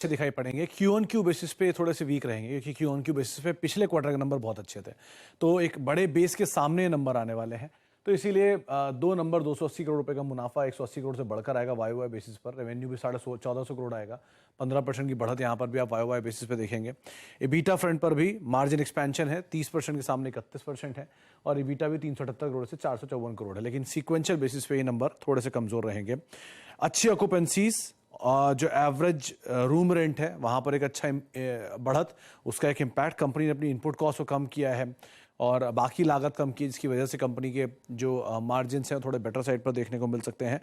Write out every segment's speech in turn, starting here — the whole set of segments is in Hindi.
अच्छे दिखाई पड़ेंगे। क्यू ऑन क्यू बेसिस पे थोड़े से वीक रहेंगे क्योंकि क्यू ऑन क्यू बेसिस पे पिछले क्वार्टर के नंबर बहुत अच्छे थे, तो एक बड़े बेस के सामने नंबर आने वाले हैं। तो इसीलिए दो नंबर 280 करोड़ रुपए का मुनाफा 180 करोड़ से बढ़कर आएगा वाई वाई बेसिस पर। रेवेन्यू भी 1450 करोड़ आएगा, 15% की बढ़त यहाँ पर भी आप वाई वाई बेसिस पे देखेंगे। इबीटा फ्रंट पर भी मार्जिन एक्सपेंशन है, 30% के सामने 31% है, और इबीटा भी 378 करोड़ से 454 करोड़ है। लेकिन सीक्वेंशियल बेसिस पे ये नंबर थोड़े से कमजोर रहेंगे। अच्छी ऑक्यूपेंसीज, जो एवरेज रूम रेंट है वहाँ पर एक अच्छा बढ़त, उसका एक इम्पैक्ट। कंपनी ने अपनी इनपुट कॉस्ट को कम किया है और बाकी लागत कम की, जिसकी वजह से कंपनी के जो मार्जिन हैं थोड़े बेटर साइड पर देखने को मिल सकते हैं।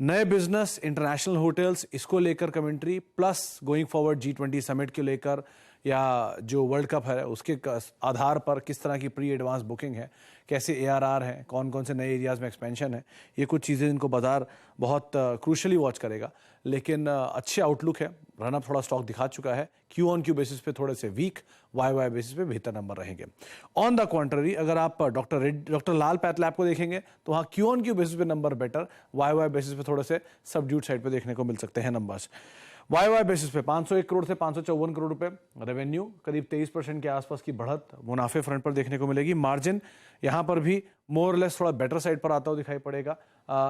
नए बिजनेस, इंटरनेशनल होटल्स, इसको लेकर commentary, plus going forward G20 summit के लेकर या जो वर्ल्ड कप है उसके आधार पर किस तरह की प्री एडवांस बुकिंग है, कैसे ARR है, कौन कौन से नए एरियाज में एक्सपेंशन है, ये कुछ चीज़ें इनको बाजार बहुत क्रूशली वॉच करेगा। लेकिन अच्छे आउटलुक है, रनअप थोड़ा स्टॉक दिखा चुका है। क्यू ऑन क्यू बेसिस पे थोड़े से वीक, वाई वाई बेसिस पे बेहतर नंबर रहेंगे। ऑन द क्वांट्ररी अगर आप डॉक्टर लाल पैथलैब को देखेंगे तो वहाँ क्यू ऑन क्यू बेसिस पे number better, Y Y basis पे थोड़े से सबड्यूट साइड पे देखने को मिल सकते हैं नंबर्स। वाई वाई बेसिस पे 501 करोड़ से 554 करोड़ रुपए रेवेन्यू, करीब 23% के आसपास की बढ़त मुनाफे फ्रंट पर देखने को मिलेगी। मार्जिन यहाँ पर भी मोर लेस थोड़ा बेटर साइड पर आता हुआ दिखाई पड़ेगा।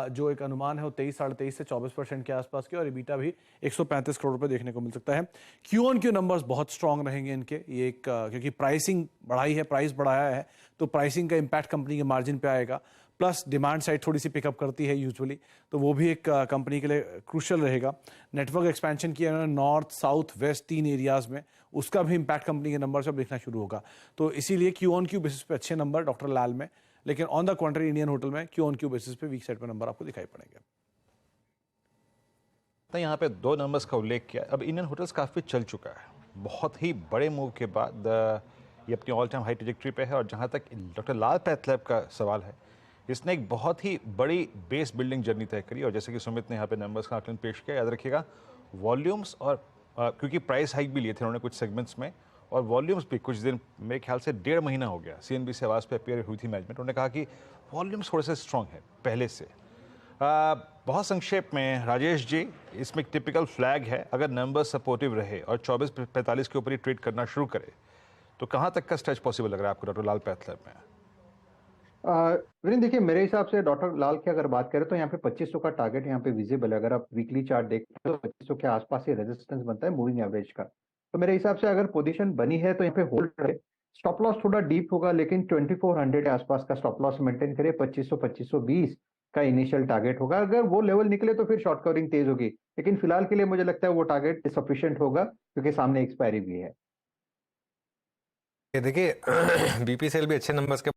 जो एक अनुमान है वो 23, 23.5 से 24% के आसपास की, और इबीटा भी 135 करोड़ रुपए देखने को मिल सकता है। क्यू ऑन क्यू नंबर्स बहुत स्ट्रांग रहेंगे इनके, ये एक क्योंकि प्राइसिंग बढ़ाई है, प्राइस बढ़ाया है, तो प्राइसिंग का इंपैक्ट कंपनी के मार्जिन पे आएगा। प्लस डिमांड साइड थोड़ी सी पिकअप करती है यूजुअली, तो वो भी एक कंपनी के लिए क्रूशियल रहेगा। नेटवर्क एक्सपेंशन किया उन्होंने नॉर्थ, साउथ, वेस्ट 3 एरियाज में, उसका भी इंपैक्ट कंपनी के नंबर से अब दिखना शुरू होगा। तो इसीलिए क्यू ऑन क्यू बेसिस पे अच्छे नंबर डॉक्टर लाल में, लेकिन ऑन द क्वांट्री इंडियन होटल में क्यू ऑन क्यू बेसिस पे वीक साइड पे नंबर आपको दिखाई पड़ेंगे। तो यहाँ पे 2 नंबर्स का उल्लेख किया। अब इंडियन होटल्स काफ़ी चल चुका है, बहुत ही बड़े मूव के बाद ये अपनी ऑल टाइम हाई ट्रैजेक्टरी पे है। और जहाँ तक डॉक्टर लाल पैथलैब का सवाल है, इसने एक बहुत ही बड़ी बेस बिल्डिंग जर्नी तय करी। और जैसे कि सुमित ने यहाँ पे नंबर्स का आकलन पेश किया, याद रखिएगा वॉल्यूम्स और क्योंकि प्राइस हाइक भी लिए थे उन्होंने कुछ सेगमेंट्स में, और वॉल्यूम्स भी कुछ दिन, मेरे ख्याल से 1.5 महीना हो गया, CNBC से आवाज़ पे अपेयर हुई थी मैनेजमेंट, उन्होंने कहा कि वॉल्यूम्स थोड़े से स्ट्रॉन्ग है पहले से। बहुत संक्षेप में राजेश जी, इसमें एक टिपिकल फ्लैग है, अगर नंबर सपोर्टिव रहे और 24-45 के ऊपर ही ट्रेड करना शुरू करे तो कहाँ तक का स्ट्रेच पॉसिबल लग रहा है आपको डॉक्टर लाल पैथलैब में? विनीत देखिए, मेरे हिसाब से डॉक्टर लाल की अगर बात करें तो यहाँ पे 2500 का टारगेट यहाँ पे विजिबल है। अगर आप वीकली चार्ट देखते हो तो 2500 के आसपास ही रेजिस्टेंस बनता है मूविंग एवरेज का। तो मेरे हिसाब से अगर पोजीशन बनी है तो यहाँ पे होल्ड रहे। स्टॉप लॉस थोड़ा डीप होगा, लेकिन 2400 के आसपास का स्टॉप लॉस मेंटेन करे। 2500-2520 का इनिशियल टारगेट होगा। अगर वो लेवल निकले तो फिर शॉर्ट कवरिंग तेज होगी, लेकिन फिलहाल के लिए मुझे लगता है वो टारगेट सफिशिएंट होगा क्योंकि सामने एक्सपायरी भी है। देखिए BPCL भी अच्छे नंबर्स के